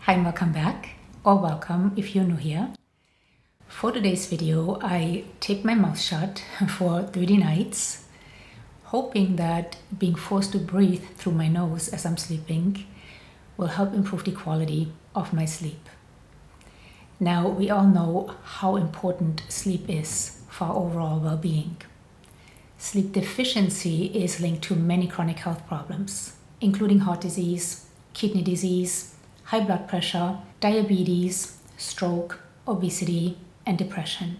Hi and welcome back, or welcome if you're new here. For today's video, I taped my mouth shut for 30 nights, hoping that being forced to breathe through my nose as I'm sleeping will help improve the quality of my sleep. Now, we all know how important sleep is for our overall well-being. Sleep deficiency is linked to many chronic health problems, including heart disease, kidney disease, high blood pressure, diabetes, stroke, obesity, and depression.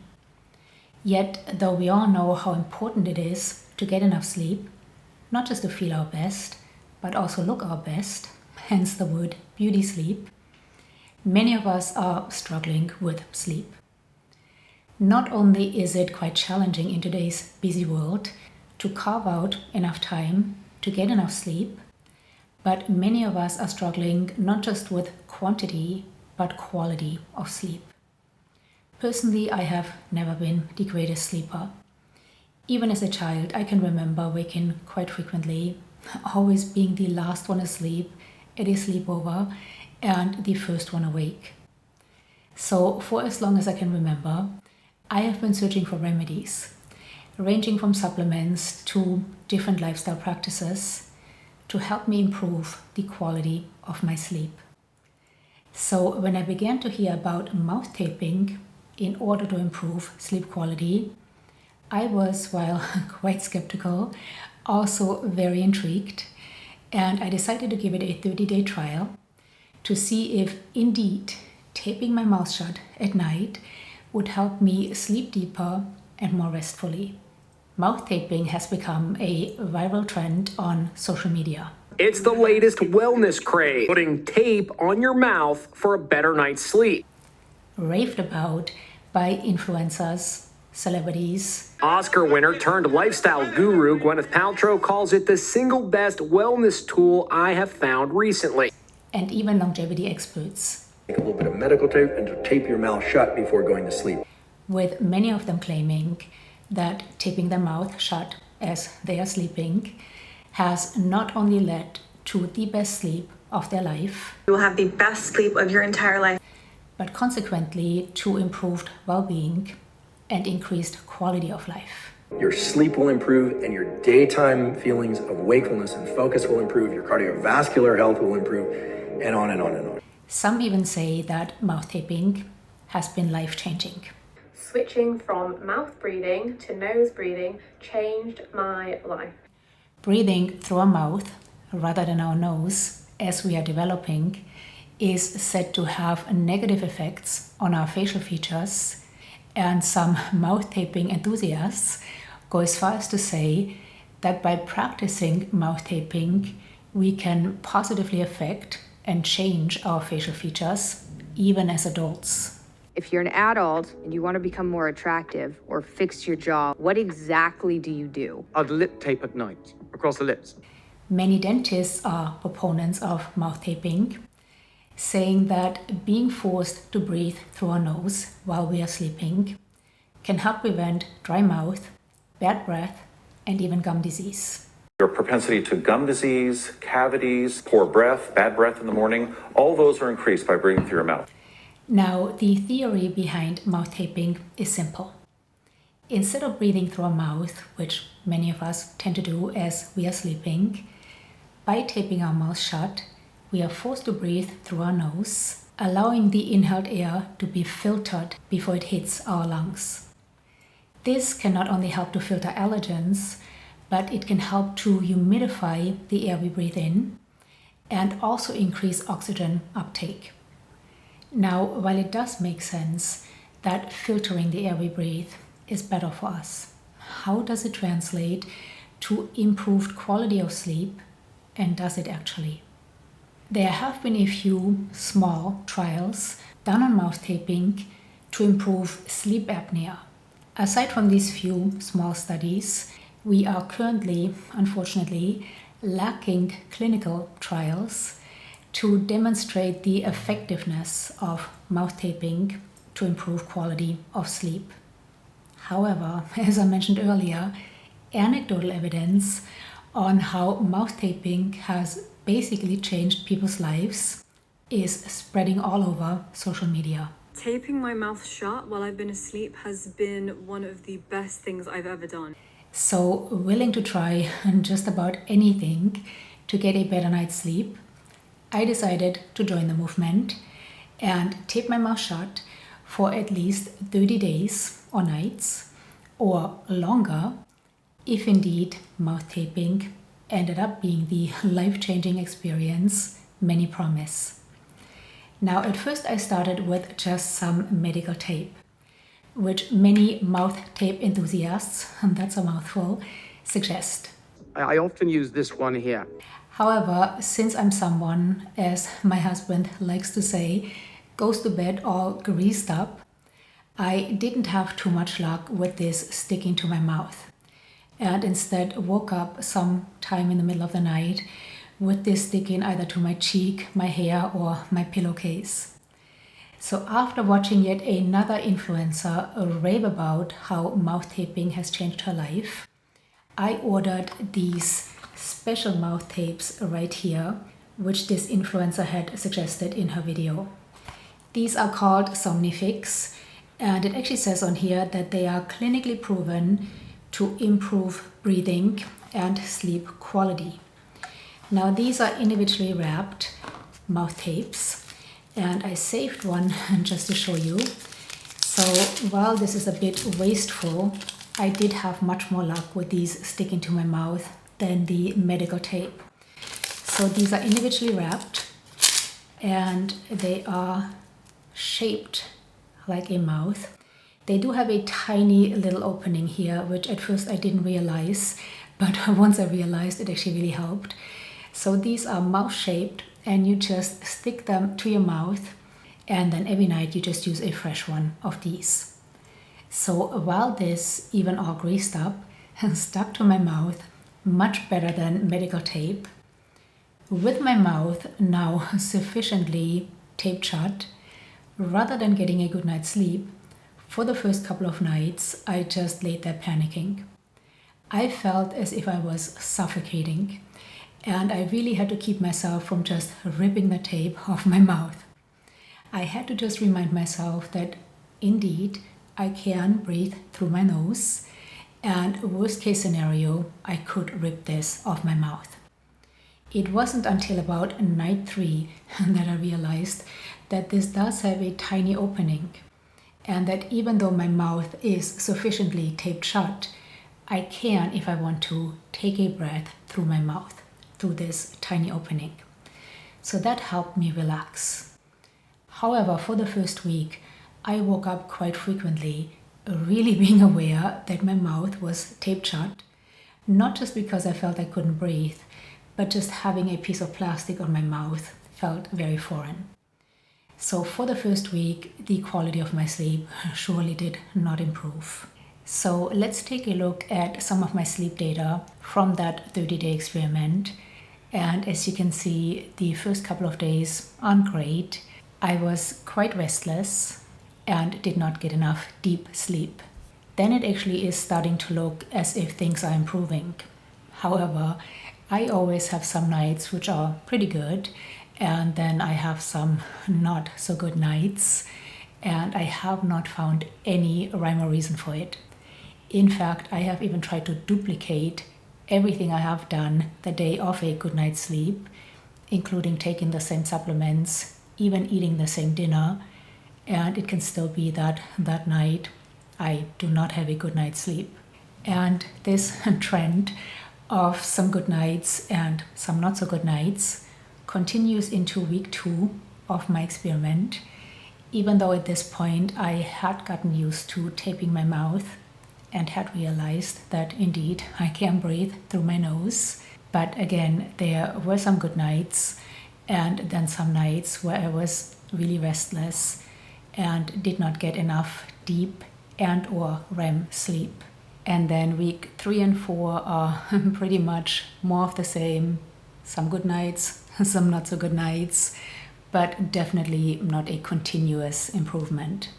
Yet, though we all know how important it is to get enough sleep, not just to feel our best, but also look our best, hence the word beauty sleep, many of us are struggling with sleep. Not only is it quite challenging in today's busy world to carve out enough time to get enough sleep, but many of us are struggling not just with quantity, but quality of sleep. Personally, I have never been the greatest sleeper. Even as a child, I can remember waking quite frequently, always being the last one asleep at a sleepover and the first one awake. So for as long as I can remember, I have been searching for remedies, ranging from supplements to different lifestyle practices to help me improve the quality of my sleep. So when I began to hear about mouth taping in order to improve sleep quality, I was, while quite skeptical, also very intrigued, and I decided to give it a 30-day trial to see if indeed taping my mouth shut at night would help me sleep deeper and more restfully. Mouth taping has become a viral trend on social media. It's the latest wellness craze, putting tape on your mouth for a better night's sleep. Raved about by influencers, celebrities. Oscar winner turned lifestyle guru Gwyneth Paltrow calls it the single best wellness tool I have found recently. And even longevity experts. Take a little bit of medical tape and to tape your mouth shut before going to sleep. With many of them claiming that taping their mouth shut as they are sleeping has not only led to the best sleep of their life, you will have the best sleep of your entire life, but consequently to improved well-being and increased quality of life. Your sleep will improve and your daytime feelings of wakefulness and focus will improve, your cardiovascular health will improve, and on and on and on. Some even say that mouth taping has been life-changing. Switching from mouth breathing to nose breathing changed my life. Breathing through our mouth rather than our nose, as we are developing, is said to have negative effects on our facial features, and some mouth taping enthusiasts go as far as to say that by practicing mouth taping, we can positively affect and change our facial features, even as adults. If you're an adult and you want to become more attractive or fix your jaw, what exactly do you do? I'd lip tape at night, across the lips. Many dentists are proponents of mouth taping, saying that being forced to breathe through our nose while we are sleeping can help prevent dry mouth, bad breath, and even gum disease. Your propensity to gum disease, cavities, poor breath, bad breath in the morning, all those are increased by breathing through your mouth. Now, the theory behind mouth taping is simple. Instead of breathing through our mouth, which many of us tend to do as we are sleeping, by taping our mouth shut, we are forced to breathe through our nose, allowing the inhaled air to be filtered before it hits our lungs. This can not only help to filter allergens, but it can help to humidify the air we breathe in and also increase oxygen uptake. Now, while it does make sense that filtering the air we breathe is better for us, how does it translate to improved quality of sleep, and does it actually? There have been a few small trials done on mouth taping to improve sleep apnea. Aside from these few small studies, we are currently, unfortunately, lacking clinical trials to demonstrate the effectiveness of mouth taping to improve quality of sleep. However, as I mentioned earlier, anecdotal evidence on how mouth taping has basically changed people's lives is spreading all over social media. Taping my mouth shut while I've been asleep has been one of the best things I've ever done. So willing to try just about anything to get a better night's sleep, I decided to join the movement and tape my mouth shut for at least 30 days or nights, or longer, if indeed mouth taping ended up being the life-changing experience many promise. Now, at first I started with just some medical tape, which many mouth tape enthusiasts, and that's a mouthful, suggest. I often use this one here. However, since I'm someone, as my husband likes to say, goes to bed all greased up, I didn't have too much luck with this sticking to my mouth, and instead woke up sometime in the middle of the night with this sticking either to my cheek, my hair, or my pillowcase. So after watching yet another influencer rave about how mouth taping has changed her life, I ordered these special mouth tapes right here, which this influencer had suggested in her video. These are called Somnifix, and it actually says on here that they are clinically proven to improve breathing and sleep quality. Now, these are individually wrapped mouth tapes, and I saved one just to show you. So while this is a bit wasteful, I did have much more luck with these sticking to my mouth than the medical tape. So these are individually wrapped, and they are shaped like a mouth. They do have a tiny little opening here, which at first I didn't realize, but once I realized, it actually really helped. So these are mouth shaped, and you just stick them to your mouth, and then every night you just use a fresh one of these. So while this, even all greased up, stuck to my mouth much better than medical tape, with my mouth now sufficiently taped shut, rather than getting a good night's sleep, for the first couple of nights I just laid there panicking. I felt as if I was suffocating, and I really had to keep myself from just ripping the tape off my mouth. I had to just remind myself that indeed I can breathe through my nose, and worst case scenario, I could rip this off my mouth. It wasn't until about night 3 that I realized that this does have a tiny opening, and that even though my mouth is sufficiently taped shut, I can, if I want to, take a breath through my mouth, through this tiny opening. So that helped me relax. However, for the first week, I woke up quite frequently, really being aware that my mouth was taped shut, not just because I felt I couldn't breathe, but just having a piece of plastic on my mouth felt very foreign. So for the first week, the quality of my sleep surely did not improve. So let's take a look at some of my sleep data from that 30-day experiment. And as you can see, the first couple of days aren't great. I was quite restless and did not get enough deep sleep. Then it actually is starting to look as if things are improving. However, I always have some nights which are pretty good, and then I have some not so good nights, and I have not found any rhyme or reason for it. In fact, I have even tried to duplicate everything I have done the day of a good night's sleep, including taking the same supplements, even eating the same dinner, and it can still be that that night I do not have a good night's sleep. And this trend of some good nights and some not so good nights continues into week 2 of my experiment, even though at this point I had gotten used to taping my mouth and had realized that indeed I can breathe through my nose. But again, there were some good nights and then some nights where I was really restless and did not get enough deep and or REM sleep. And then week 3 and 4 are pretty much more of the same. Some good nights, some not so good nights, but definitely not a continuous improvement.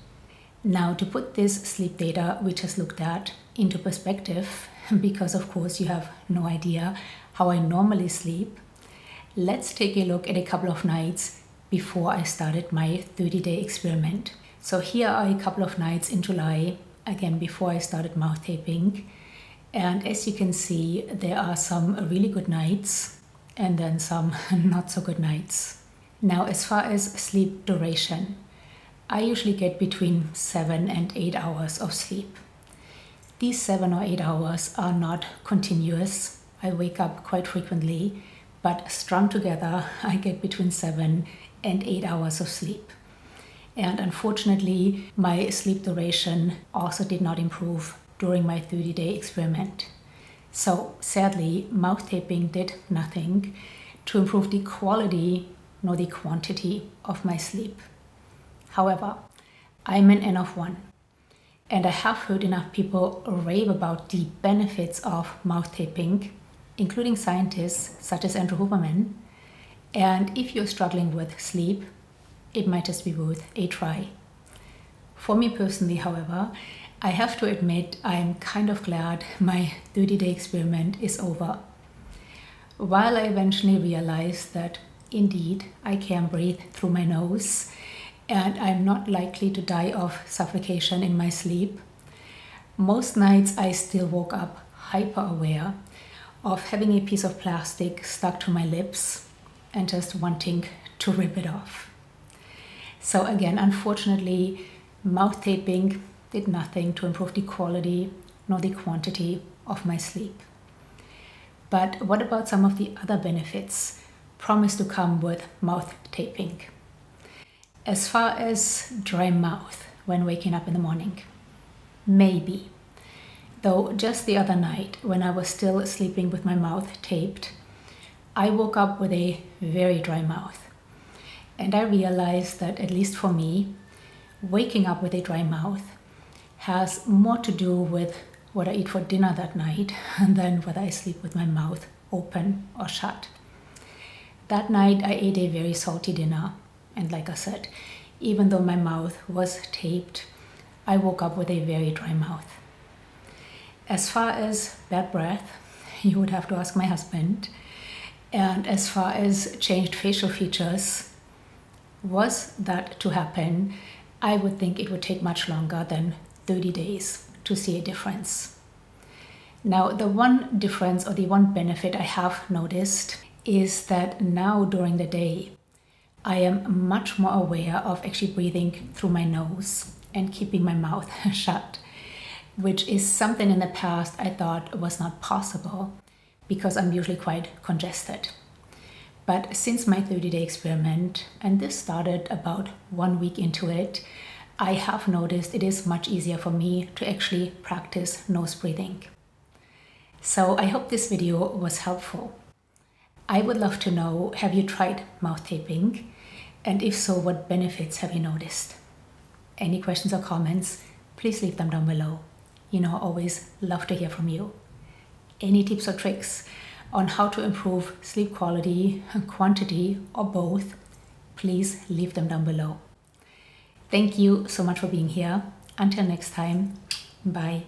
Now, to put this sleep data we just looked at into perspective, because of course you have no idea how I normally sleep, let's take a look at a couple of nights before I started my 30-day experiment. So here are a couple of nights in July, again before I started mouth taping. And as you can see, there are some really good nights and then some not so good nights. Now, as far as sleep duration, I usually get between 7 and 8 hours of sleep. These 7 or 8 hours are not continuous. I wake up quite frequently, but strung together, I get between 7 and 8 hours of sleep. And unfortunately, my sleep duration also did not improve during my 30-day experiment. So sadly, mouth taping did nothing to improve the quality nor the quantity of my sleep. However, I'm an N of 1, and I have heard enough people rave about the benefits of mouth taping, including scientists such as Andrew Huberman. And if you're struggling with sleep, it might just be worth a try. For me personally, however, I have to admit I'm kind of glad my 30-day experiment is over. While I eventually realized that indeed I can breathe through my nose and I'm not likely to die of suffocation in my sleep, most nights I still woke up hyper aware of having a piece of plastic stuck to my lips and just wanting to rip it off. So again, unfortunately, mouth taping did nothing to improve the quality nor the quantity of my sleep. But what about some of the other benefits promised to come with mouth taping? As far as dry mouth when waking up in the morning, maybe. Though just the other night, when I was still sleeping with my mouth taped, I woke up with a very dry mouth. And I realized that, at least for me, waking up with a dry mouth has more to do with what I eat for dinner that night than whether I sleep with my mouth open or shut. That night I ate a very salty dinner, and like I said, even though my mouth was taped, I woke up with a very dry mouth. As far as bad breath, you would have to ask my husband. And as far as changed facial features, was that to happen, I would think it would take much longer than 30 days to see a difference. Now, the one difference or the one benefit I have noticed is that now during the day, I am much more aware of actually breathing through my nose and keeping my mouth shut, which is something in the past I thought was not possible because I'm usually quite congested. But since my 30-day experiment, and this started about 1 week into it, I have noticed it is much easier for me to actually practice nose breathing. So I hope this video was helpful. I would love to know, have you tried mouth taping? And if so, what benefits have you noticed? Any questions or comments, please leave them down below. You know, I always love to hear from you. Any tips or tricks on how to improve sleep quality, quantity, or both, please leave them down below. Thank you so much for being here. Until next time, bye.